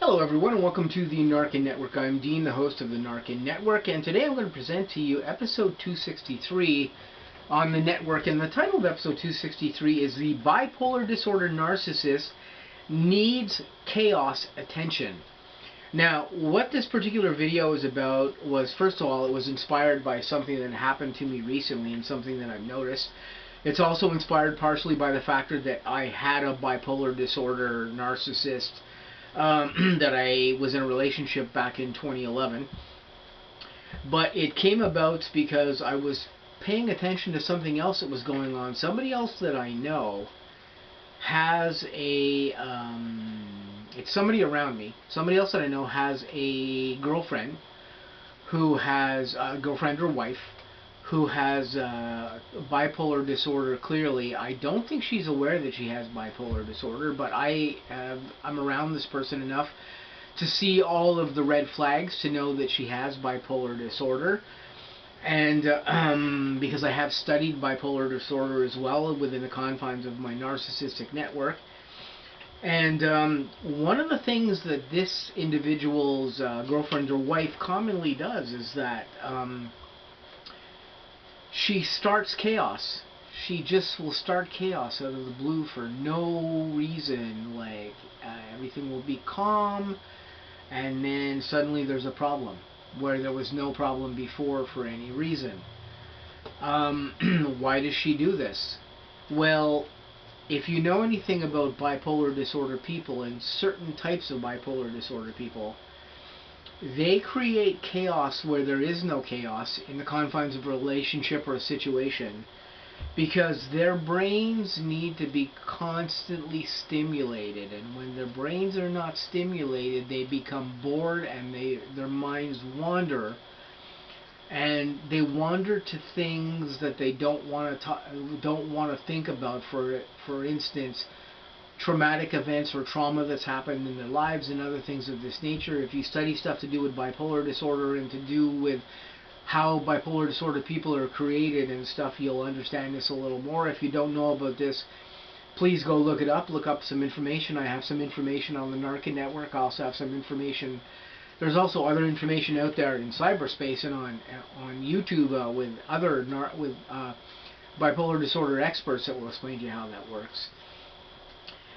Hello everyone and welcome to the Narcan Network. I'm Dean, the host of the Narcan Network, and today I'm going to present to you episode 263 on the network. And the title of episode 263 is The Bipolar Disorder Narcissist Needs Chaos Attention. Now, what this particular video is about was, first of all, it was inspired by something that happened to me recently and something that I've noticed. It's also inspired partially by the fact that I had a bipolar disorder narcissist that I was in a relationship back in 2011. But it came about because I was paying attention to something else that was going on. Somebody else that I know has a, it's somebody around me. Somebody else that I know has a girlfriend who has a girlfriend or wife who has bipolar disorder. Clearly, I don't think she's aware that she has bipolar disorder, but I'm around this person enough to see all of the red flags to know that she has bipolar disorder. And because I have studied bipolar disorder as well within the confines of my narcissistic network. And one of the things that this individual's girlfriend or wife commonly does is that she starts chaos. She just will start chaos out of the blue for no reason. Like, everything will be calm, and then suddenly there's a problem where there was no problem before for any reason. Why does she do this? Well, if you know anything about bipolar disorder people and certain types of bipolar disorder people, they create chaos where there is no chaos in the confines of a relationship or a situation, because their brains need to be constantly stimulated, and when their brains are not stimulated, they become bored and their minds wander, and they wander to things that they don't want to think about. For instance, traumatic events or trauma that's happened in their lives and other things of this nature. If you study stuff to do with bipolar disorder and to do with how bipolar disorder people are created and stuff, you'll understand this a little more. If you don't know about this, please go look it up. Look up some information. I have some information on the Narcan Network. I also have some information. There's also other information out there in cyberspace and on YouTube with other bipolar disorder experts that will explain to you how that works.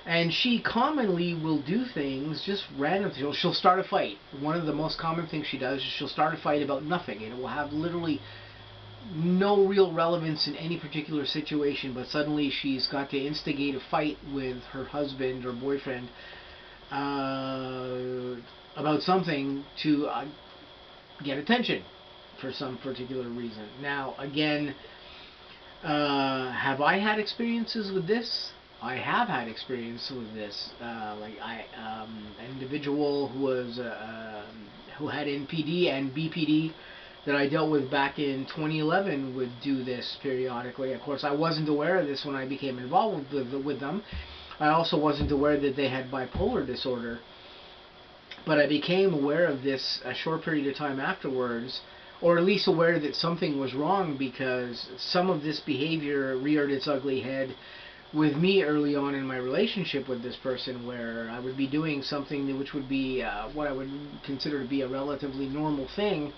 And she commonly will do things just randomly. She'll start a fight. One of the most common things she does is she'll start a fight about nothing. And it will have literally no real relevance in any particular situation, but suddenly she's got to instigate a fight with her husband or boyfriend about something to get attention for some particular reason. Now, again, have I had experiences with this? I have had experience with this. An individual who was who had NPD and BPD that I dealt with back in 2011 would do this periodically. Of course, I wasn't aware of this when I became involved with them. I also wasn't aware that they had bipolar disorder, but I became aware of this a short period of time afterwards, or at least aware that something was wrong, because some of this behavior reared its ugly head with me early on in my relationship with this person, where I would be doing something which would be what I would consider to be a relatively normal thing,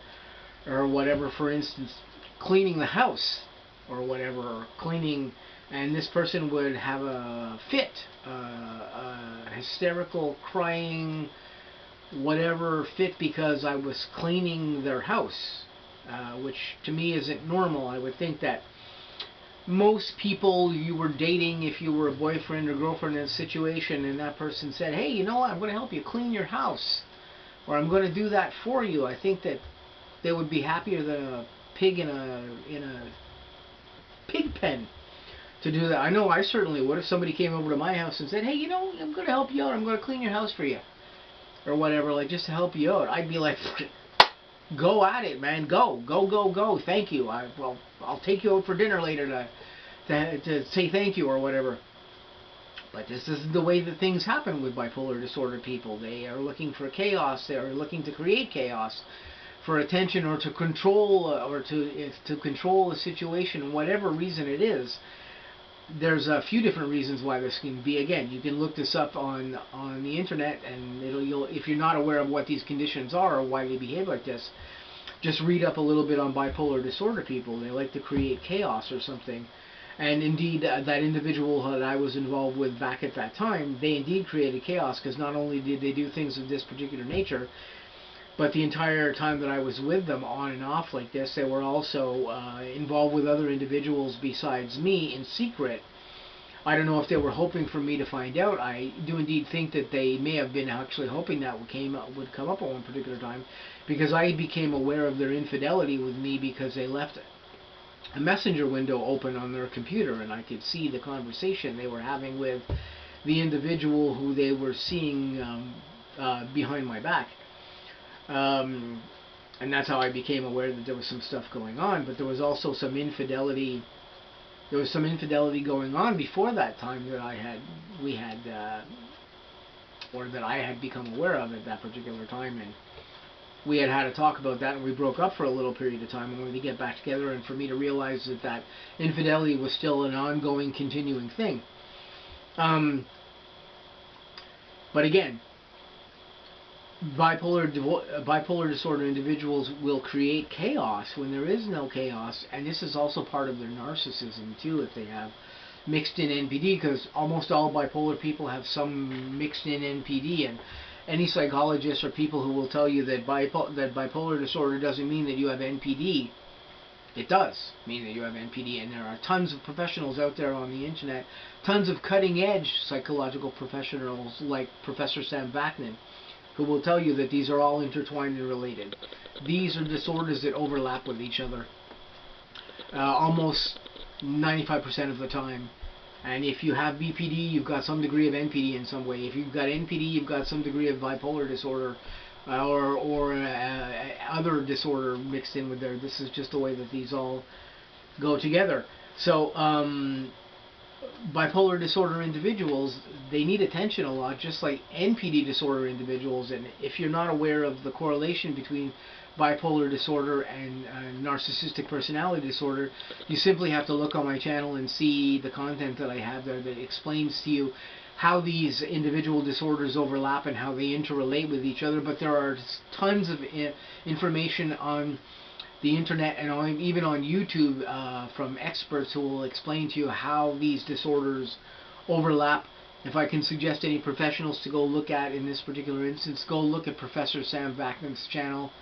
or whatever. For instance, cleaning the house or whatever, or cleaning, and this person would have a fit, a hysterical crying whatever fit because I was cleaning their house, which to me isn't normal. I would think that most people you were dating, if you were a boyfriend or girlfriend in a situation and that person said, hey, you know what, I'm going to help you clean your house, or I'm going to do that for you, I think that they would be happier than a pig in a pig pen to do that. I know I certainly would if somebody came over to my house and said, hey, you know, I'm going to help you out, I'm going to clean your house for you, or whatever, like just to help you out. I'd be like, go at it, man. Go. Thank you. I'll take you out for dinner later to say thank you or whatever. But this isn't the way that things happen with bipolar disorder people. They are looking for chaos. They are looking to create chaos for attention, or to control, or to control a situation, whatever reason it is. there's a few different reasons why this can be. Again, you can look this up on the internet, and you'll, if you're not aware of what these conditions are or why they behave like this, just read up a little bit on bipolar disorder people. They like to create chaos or something. And indeed, that individual that I was involved with back at that time, they indeed created chaos, because not only did they do things of this particular nature, but the entire time that I was with them, on and off like this, they were also involved with other individuals besides me in secret. I don't know if they were hoping for me to find out. I do indeed think that they may have been actually hoping that would come up at one particular time, because I became aware of their infidelity with me because they left a messenger window open on their computer, and I could see the conversation they were having with the individual who they were seeing behind my back. And that's how I became aware that there was some stuff going on. But there was also some infidelity. There was some infidelity going on before that time that that I had become aware of at that particular time, and we had a talk about that, and we broke up for a little period of time, only to get back together, and for me to realize that that infidelity was still an ongoing, continuing thing. But again, bipolar disorder individuals will create chaos when there is no chaos, and this is also part of their narcissism too, if they have mixed in NPD, because almost all bipolar people have some mixed in NPD, and any psychologist or people who will tell you that bipolar disorder doesn't mean that you have NPD, it does mean that you have NPD, and there are tons of professionals out there on the internet, tons of cutting edge psychological professionals like Professor Sam Vaknin, who will tell you that these are all intertwined and related. These are disorders that overlap with each other almost 95% of the time. And if you have BPD, you've got some degree of NPD in some way. If you've got NPD, you've got some degree of bipolar disorder or other disorder mixed in with there. This is just the way that these all go together. So bipolar disorder individuals, they need attention a lot, just like NPD disorder individuals. And if you're not aware of the correlation between bipolar disorder and narcissistic personality disorder, you simply have to look on my channel and see the content that I have there that explains to you how these individual disorders overlap and how they interrelate with each other. But there are tons of information on the internet and even on YouTube from experts who will explain to you how these disorders overlap. If I can suggest any professionals to go look at in this particular instance, go look at Professor Sam Vaknin's channel.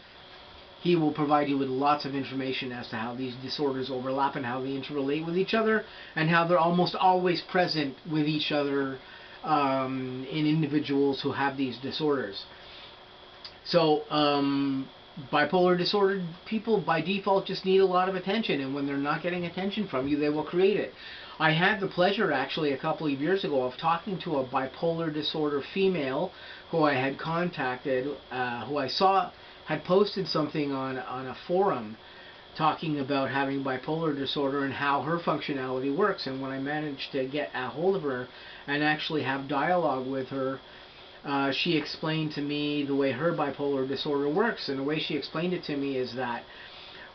He will provide you with lots of information as to how these disorders overlap and how they interrelate with each other, and how they're almost always present with each other in individuals who have these disorders. So bipolar disordered people by default just need a lot of attention, and when they're not getting attention from you, they will create it. I had the pleasure actually a couple of years ago of talking to a bipolar disorder female who I had contacted, who I saw had posted something on a forum talking about having bipolar disorder and how her functionality works. And when I managed to get a hold of her and actually have dialogue with her, she explained to me the way her bipolar disorder works. And the way she explained it to me is that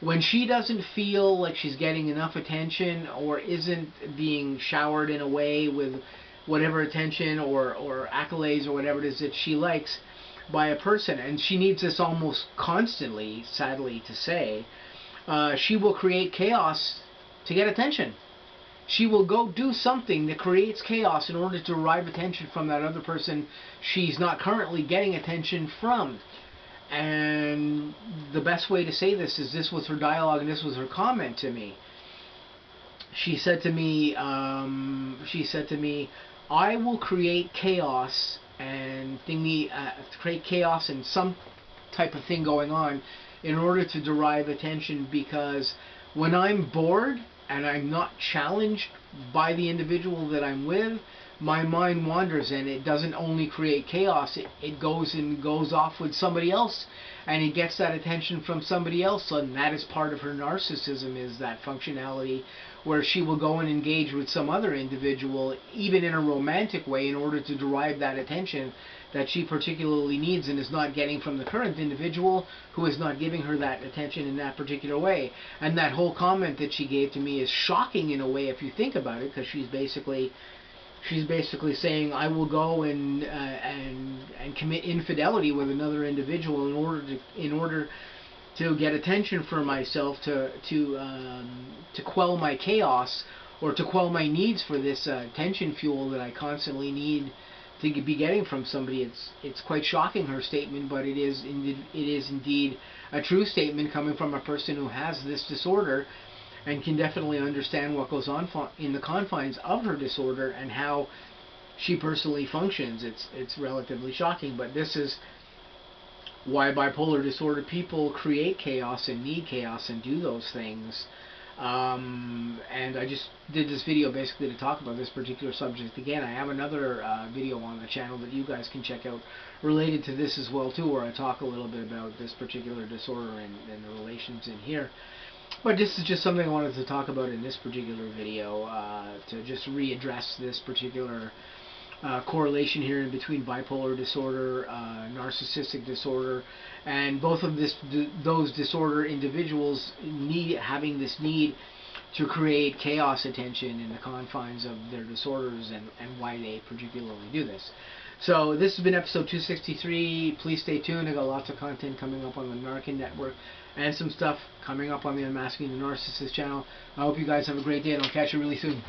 when she doesn't feel like she's getting enough attention, or isn't being showered in a way with whatever attention or accolades or whatever it is that she likes by a person, and she needs this almost constantly, sadly to say, she will create chaos to get attention. She will go do something that creates chaos in order to derive attention from that other person she's not currently getting attention from. And the best way to say this is, this was her dialogue and this was her comment to me. She said to me, I will create chaos and create chaos and some type of thing going on in order to derive attention, because when I'm bored and I'm not challenged by the individual that I'm with, my mind wanders, and it doesn't only create chaos, it goes off with somebody else, and it gets that attention from somebody else. And that is part of her narcissism, is that functionality where she will go and engage with some other individual, even in a romantic way, in order to derive that attention that she particularly needs and is not getting from the current individual who is not giving her that attention in that particular way. And that whole comment that she gave to me is shocking in a way if you think about it, because she's basically saying, I will go and commit infidelity with another individual in order to get attention for myself, to quell my chaos, or to quell my needs for this attention fuel that I constantly need to be getting from somebody. It's quite shocking, her statement, but it is indeed a true statement coming from a person who has this disorder and can definitely understand what goes on in the confines of her disorder and how she personally functions. It's relatively shocking, but this is why bipolar disorder people create chaos and need chaos and do those things. And I just did this video basically to talk about this particular subject again. I have another video on the channel that you guys can check out related to this as well too, where I talk a little bit about this particular disorder and the relations in here. But this is just something I wanted to talk about in this particular video, to just readdress this particular correlation here in between bipolar disorder, narcissistic disorder, and both of those disorder individuals having this need to create chaos attention in the confines of their disorders, and why they particularly do this. So this has been episode 263. Please stay tuned. I got lots of content coming up on the Narcan Network and some stuff coming up on the Unmasking the Narcissist channel. I hope you guys have a great day, and I'll catch you really soon.